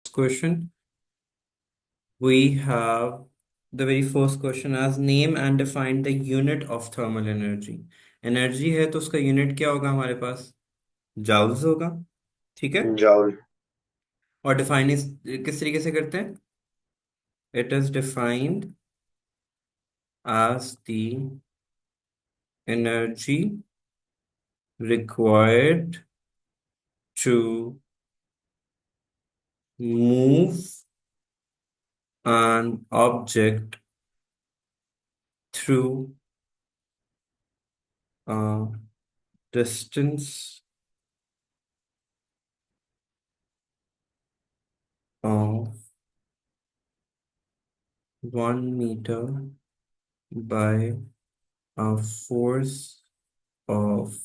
Question. We have the very first question as name and define the unit of thermal energy. Energy है तो उसका unit क्या होगा हमारे पास? जाउल्स होगा। ठीक है। जाउल। और डिफाइन इस किस तरीके से करते हैं? It is defined as the energy required to move an object through a distance of 1 meter by a force of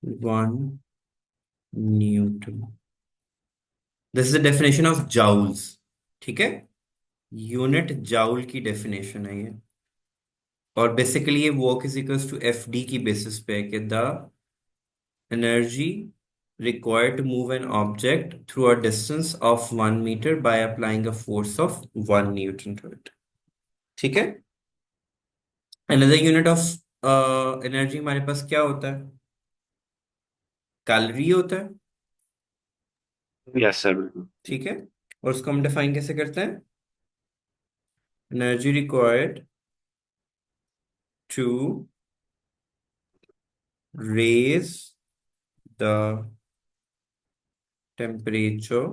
1 Newton. This is the definition of joules. ठीक है। यूनिट जाउल की डेफिनेशन है ये। और बेसिकली ये work is equals to F D की basis पे है कि the energy required to move an object through a distance of 1 meter by applying a force of 1 Newton to it. ठीक है। अनदर यूनिट ऑफ एनर्जी हमारे पास क्या होता है? कैलोरी होता है। यस सर, बिल्कुल। ठीक है। और उसको हम डिफाइन कैसे करते हैं? Energy required to raise the temperature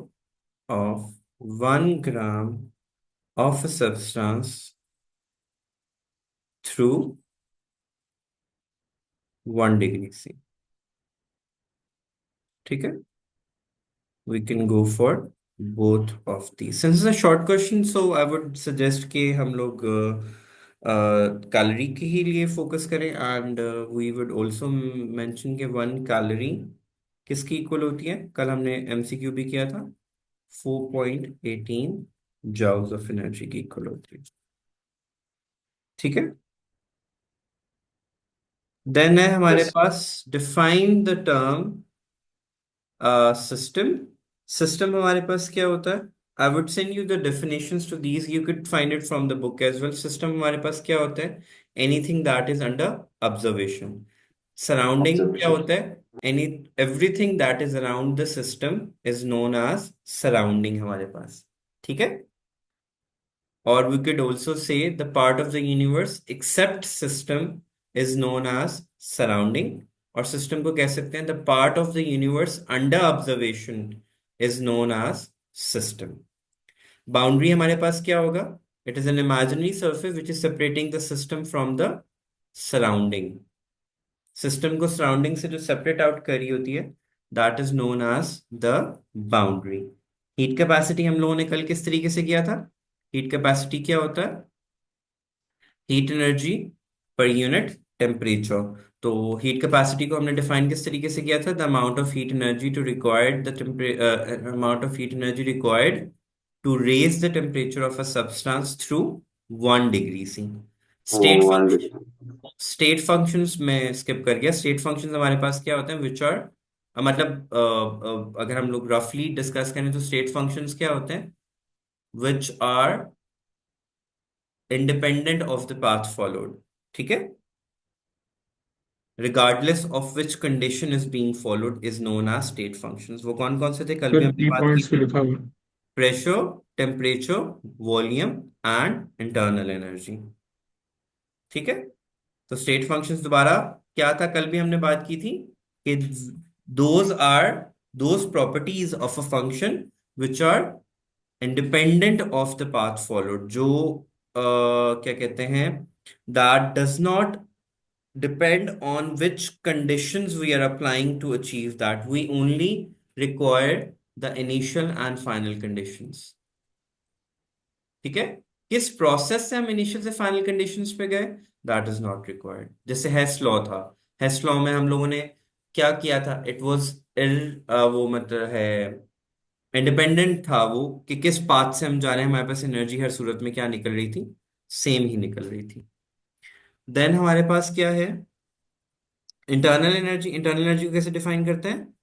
of 1 gram of a substance through 1 degree C. ठीक है। We can go for both of these. Since it's a short question, so I would suggest कि हम लोग calorie के ही लिए focus करें and we would also mention कि 1 calorie किसकी इक्वल होती है? कल हमने एमसीक्यू भी किया था। 4.18 जाउल्स ऑफ एनर्जी की इक्वल होती है। ठीक है। देन है हमारे यस। पास define the term system. System हमारे पास क्या होता है? I would send you the definitions to these, you could find it from the book as well. System हमारे पास क्या होता है? Anything that is under observation. Surrounding क्या ऑब्जर्वेशन। होता है? Any everything that is around the system is known as surrounding हमारे पास। ठीक है। Or we could also say the part of the universe except system is known as surrounding. और system को कह सकते हैं the part of the universe under observation is known as system. Boundary हमारे पास क्या होगा? It is an imaginary surface which is separating the system from the surrounding. System को surrounding से जो separate out करी होती है that is known as the boundary. Heat capacity हम लोगों ने कल किस तरीके से किया था? हीट कैपेसिटी क्या होता है? Heat energy per unit temperature. तो हीट कैपेसिटी को हमने डिफाइन किस तरीके से किया था? The amount of heat energy to required the amount of heat energy required to raise the temperature of a substance through 1 degree C. State one function. Degree. State functions में skip कर गया। State functions हमारे पास क्या होते हैं? Which are मतलब अगर हम लोग रफली डिस्कस करें तो स्टेट फंक्शंस क्या होते हैं? Which are independent of the path followed. ठीक है। regardless of which condition is being followed is known as state functions। वो कौन कौन से थे? कल भी सर हमने की बात की पॉइंट्स पे थी। लिखा हुआ। Pressure, temperature, volume and internal energy. ठीक है। तो स्टेट फंक्शंस दोबारा क्या था? कल भी हमने बात की थी कि those are those properties of a function which are independent of the path followed. जो क्या कहते हैं? That does not depend on which conditions we are applying to achieve that. We only require the initial and final conditions। ठीक है। किस process से हम initial से फाइनल कंडीशंस पे गए? That is not required. जैसे हेस लॉ था। हेस लॉ में हम लोगों ने क्या किया था? इट वाज वो मतलब है इंडिपेंडेंट था वो कि किस पाथ से हम जा रहे हैं, हमारे पास एनर्जी हर सूरत में क्या निकल रही थी? सेम ही निकल रही थी। देन हमारे पास क्या है? Internal energy. इंटरनल एनर्जी को कैसे डिफाइन करते हैं?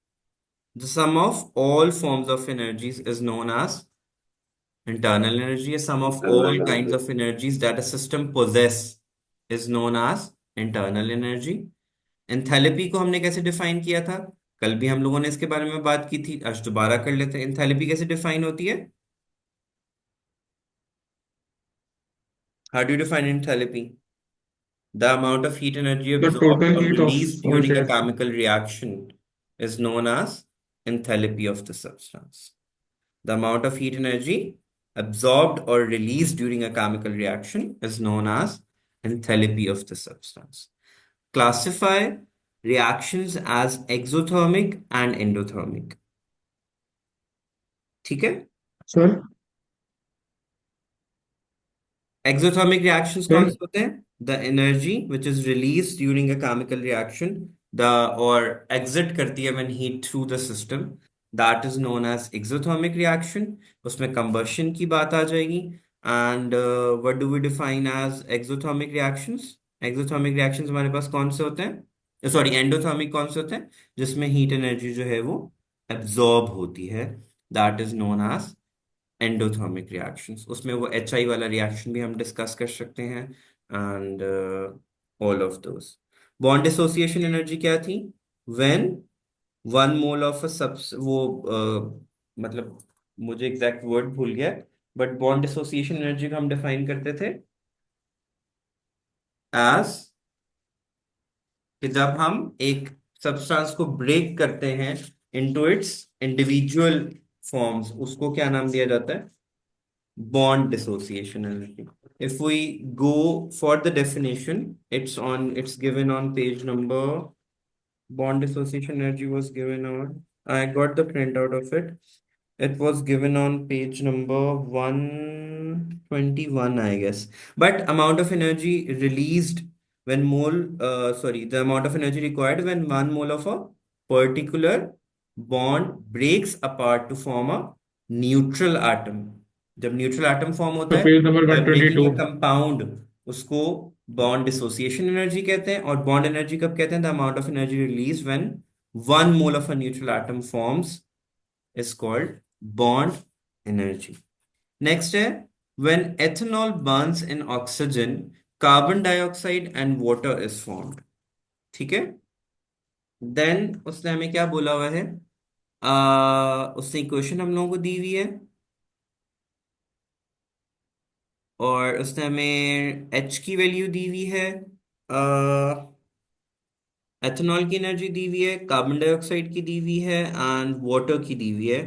The sum of all forms of energies is known as internal energy. A sum of Internal all kinds energy. of energies that a system possess is known as internal energy. Enthalpy को हमने कैसे define किया था? कल भी हम लोगों ने इसके बारे में बात की थी, आज दोबारा कर लेते हैं। एंथैल्पी कैसे डिफाइन होती है? How do define enthalpy? The amount of heat energy The absorbed total or heat of released all during a gas. chemical reaction is known as enthalpy of the substance. The amount of heat energy absorbed or released during a chemical reaction is known as enthalpy of the substance. Classify reactions as exothermic and endothermic. ठीक है? Sir, Exothermic reactions कौन sir, से होते हैं? The energy which is released during a chemical reaction, the or exit करती है when heat through the system, that is known as exothermic reaction. उसमें combustion की बात आ जाएगी. And what do we define as exothermic reactions? Exothermic reactions हमारे पास कौन से होते हैं? सॉरी, एंडोथर्मिक कौन से होते हैं? जिसमें हीट एनर्जी जो है वो एब्जॉर्ब होती है, that is known as endothermic reactions. उसमें वो एच आई वाला रिएक्शन भी हम डिस्कस कर सकते हैं, and all of those. Bond association energy क्या थी? When one mole of a subs वो मतलब मुझे एग्जैक्ट वर्ड भूल गया, बट बॉन्ड एसोसिएशन एनर्जी को हम डिफाइन करते थे एज कि जब हम एक सब्सटेंस को ब्रेक करते हैं इनटू इट्स इंडिविजुअल फॉर्म्स, उसको क्या नाम दिया जाता है? Bond dissociation energy. If we go for the definition, it's given on page number. Bond dissociation energy was given on. I got the printout of it. It was given on page number 121, I guess. But amount of energy released when the amount of energy required when one mole of a particular bond breaks apart to form a neutral atom. जब neutral atom form होता so है page number by breaking a 122. Compound, उसको bond dissociation energy कहते हैं। और bond energy कब कहते हैं? The amount of energy release when one mole of a neutral atom forms is called bond energy. Next है when ethanol burns in oxygen, carbon dioxide and water is formed. ठीक है? Then उसने हमें क्या बोला हुआ है? उसने इक्वेशन हम लोगों को दी हुई है, और उसने हमें एच की वैल्यू दी हुई है, एथेनॉल की एनर्जी दी हुई है, कार्बन डाइऑक्साइड की दी हुई है, एंड वाटर की दी हुई है।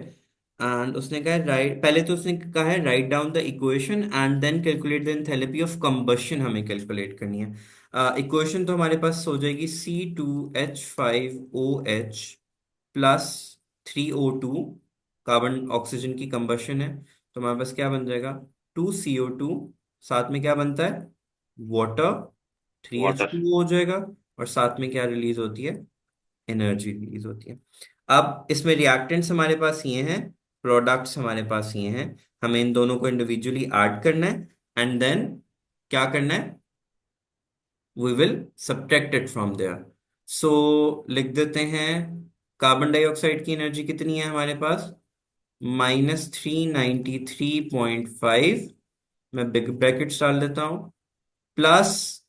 एंड उसने कहा है राइट, पहले तो उसने कहा है write down the equation and then calculate the enthalpy of combustion, हमें कैलकुलेट करनी है। इक्वेशन तो हमारे पास हो जाएगी C2H5OH plus 3O2, carbon oxygen की कंबशन है, तो हमारे पास क्या बन जाएगा? 2CO2, साथ में क्या बनता है? Water, three H Water. Two हो जाएगा, और साथ में क्या रिलीज होती है? एनर्जी रिलीज होती है। अब इसमें रिएक्टेंट्स हमारे पास ये हैं, प्रोडक्ट्स हमारे पास ये हैं, हमें इन दोनों को इंडिविजुअली ऐड करना है, एंड देन क्या करना है? We will subtract it from there. So लिख देते हैं, कार्बन डाइऑक्साइड की एनर्जी कितनी है हमारे पास? -393.5, मैं बिग ब्रैकेट्स डाल देता हूँ, प्लस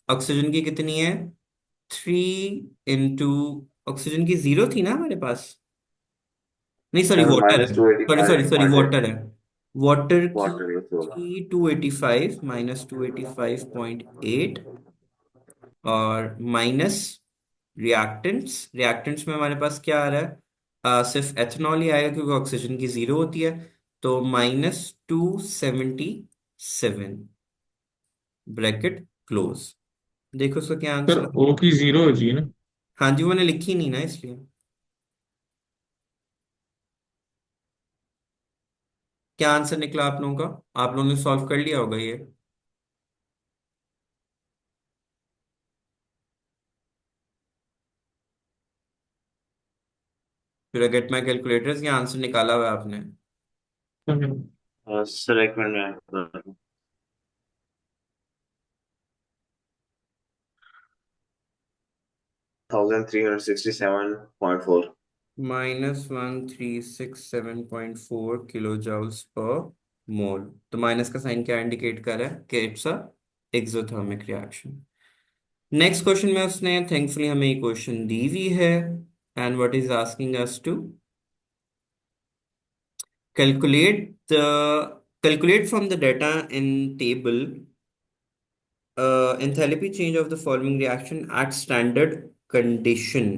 ऑक्सीजन की कितनी है? 3 इंटू, ऑक्सीजन की जीरो थी ना हमारे पास? नहीं सॉरी, Seven वाटर minus है, two eighty sorry five sorry sorry, point eight. Water है। Water Water is over. की 285 -285.8, और माइनस रिएक्टेंट्स में हमारे पास क्या आ रहा है? सिर्फ एथेनॉल ही आएगा क्योंकि ऑक्सीजन की जीरो होती है, तो -277, ब्रैकेट क्लोज। देखो उसका क्या सर आंसर है। O की जीरो हो जी ना. हाँ जी, वो मैंने लिखी नहीं ना इसलिए। क्या आंसर निकला आप लोगों का? आप लोगों ने सॉल्व कर लिया होगा ये। फिर गेट माई कैलकुलेटर्स, ये आंसर निकाला हुआ है आपने? Sir, एक मिनट में 1367.4. -1367.4 किलो जूल्स पर मोल। तो माइनस का साइन क्या इंडिकेट कर रहा है कि it's a exothermic reaction. Next question में उसने थैंकफुली हमें ये क्वेश्चन दी हुई है, and what is asking us to calculate the calculate from the data in table enthalpy change of the following reaction at standard condition.